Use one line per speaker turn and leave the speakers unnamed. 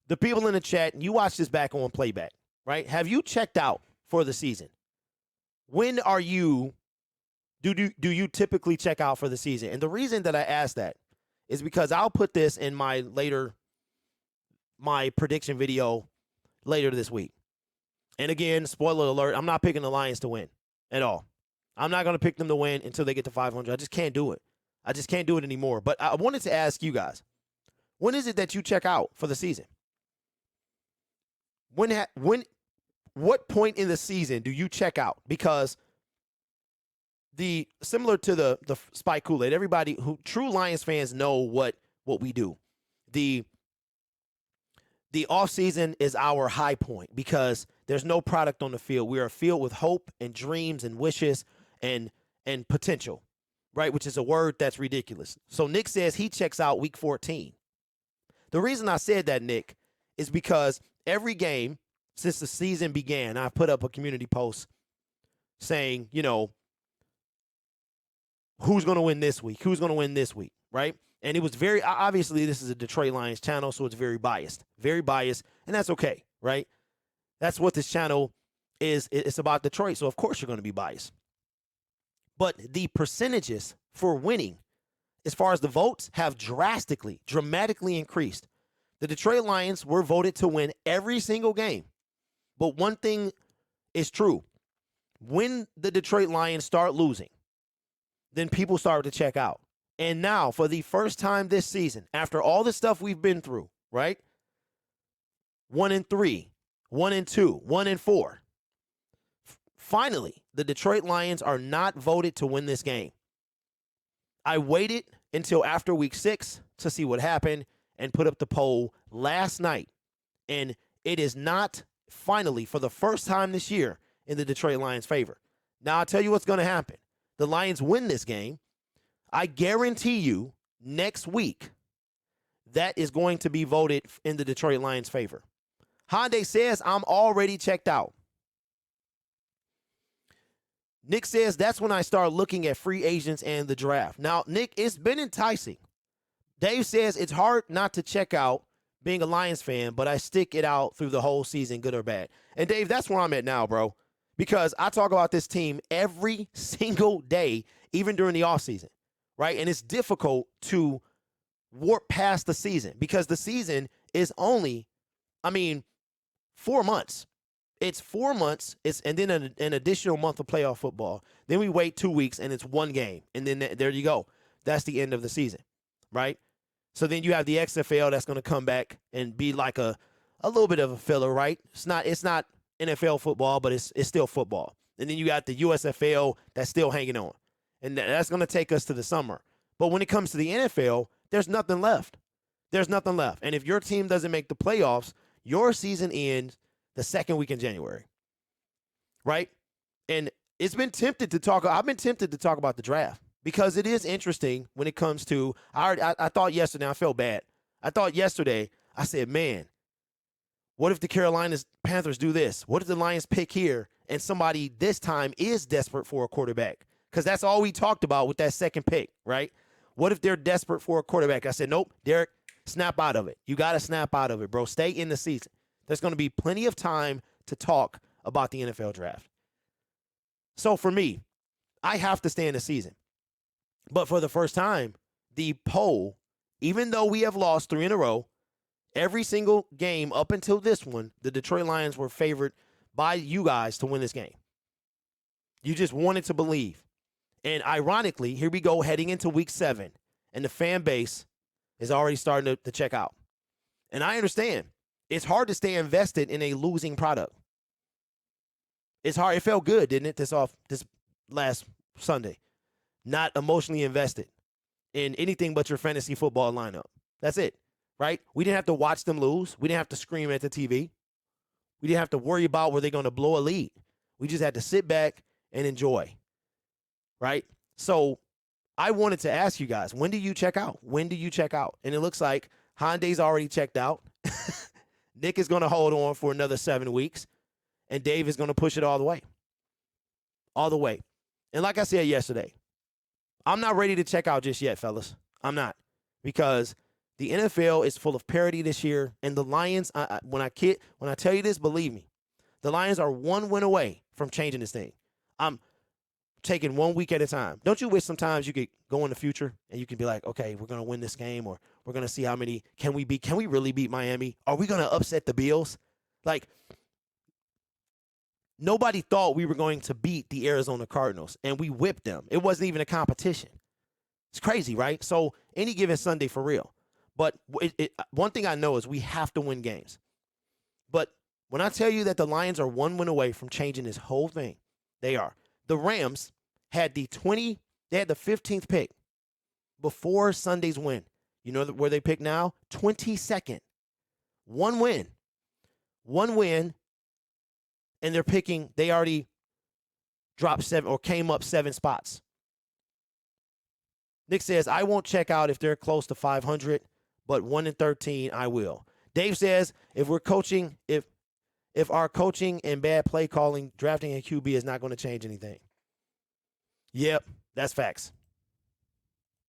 the people in the chat, you watch this back on playback, right? Have you checked out for the season? When are you do you typically check out for the season? And the reason that I ask that is because I'll put this in my prediction video later this week. And again, spoiler alert, I'm not picking the Lions to win at all. I'm not going to pick them to win until they get to 500. I just can't do it. I just can't do it anymore. But I wanted to ask you guys, when is it that you check out for the season? What point in the season do you check out? Because similar to the Spike Kool-Aid, everybody who true Lions fans know what we do. The offseason is our high point because there's no product on the field. We are filled with hope and dreams and wishes and potential, right? Which is a word that's ridiculous. So Nick says he checks out week 14. The reason I said that, Nick, is because every game since the season began, I've put up a community post saying, who's going to win this week? Who's going to win this week, right? And it was very, obviously, this is a Detroit Lions channel, so it's very biased, and that's okay, right? That's what this channel is. It's about Detroit, so of course you're going to be biased. But the percentages for winning, as far as the votes, have dramatically increased. The Detroit Lions were voted to win every single game. But one thing is true. When the Detroit Lions start losing, then people start to check out. And now, for the first time this season, after all the stuff we've been through, right? 1-3, 1-2, 1-4. Finally, the Detroit Lions are not voted to win this game. I waited until after week 6 to see what happened and put up the poll last night. And it is not, finally, for the first time this year, in the Detroit Lions' favor. Now, I'll tell you what's going to happen. The Lions win this game. I guarantee you next week that is going to be voted in the Detroit Lions' favor. Hyundai says, I'm already checked out. Nick says, that's when I start looking at free agents and the draft. Now, Nick, it's been enticing. Dave says, it's hard not to check out being a Lions fan, but I stick it out through the whole season, good or bad. And Dave, that's where I'm at now, bro, because I talk about this team every single day, even during the offseason, right? And it's difficult to warp past the season because the season is only, 4 months. It's 4 months, and then an additional month of playoff football. Then we wait 2 weeks, and it's one game. And then there you go. That's the end of the season, right? So then you have the XFL that's going to come back and be like a little bit of a filler, right? It's not NFL football, but it's still football. And then you got the USFL that's still hanging on. And that's going to take us to the summer. But when it comes to the NFL, there's nothing left. There's nothing left. And if your team doesn't make the playoffs, your season ends the second week in January, right? And I've been tempted to talk about the draft because it is interesting when it comes to, I thought yesterday, I felt bad. I thought yesterday, I said, man, what if the Carolina Panthers do this? What if the Lions pick here and somebody this time is desperate for a quarterback? Because that's all we talked about with that second pick, right? What if they're desperate for a quarterback? I said, nope, Derek, snap out of it. You got to snap out of it, bro. Stay in the season. There's going to be plenty of time to talk about the NFL draft. So for me, I have to stay in the season. But for the first time, the poll, even though we have lost 3 in a row, every single game up until this one, the Detroit Lions were favored by you guys to win this game. You just wanted to believe. And ironically, here we go heading into week 7, and the fan base is already starting to check out. And I understand. It's hard to stay invested in a losing product. It's hard. It felt good, didn't it, this last Sunday? Not emotionally invested in anything but your fantasy football lineup. That's it, right? We didn't have to watch them lose. We didn't have to scream at the TV. We didn't have to worry about were they going to blow a lead. We just had to sit back and enjoy, right? So I wanted to ask you guys, when do you check out? When do you check out? And it looks like Hyundai's already checked out. Nick is going to hold on for another 7 weeks, and Dave is going to push it all the way. All the way. And like I said yesterday, I'm not ready to check out just yet, fellas. I'm not. Because The NFL is full of parity this year, and the Lions. When I tell you this, believe me, the Lions are one win away from changing this thing. I'm taking 1 week at a time. Don't you wish sometimes you could go in the future and you can be like, okay, we're gonna win this game, or we're gonna see how many can we beat? Can we really beat Miami? Are we gonna upset the Bills? Like, nobody thought we were going to beat the Arizona Cardinals, and we whipped them. It wasn't even a competition. It's crazy, right? So any given Sunday for real. But one thing I know is we have to win games. But when I tell you that the Lions are one win away from changing this whole thing, they are. The Rams had the 15th pick before Sunday's win. You know where they pick now? 22nd. One win, and they're picking, they already dropped 7 or came up 7 spots. Nick says, I won't check out if they're close to 500, but 1-13, I will. Dave says, if our coaching and bad play calling, drafting a QB is not going to change anything. Yep, that's facts.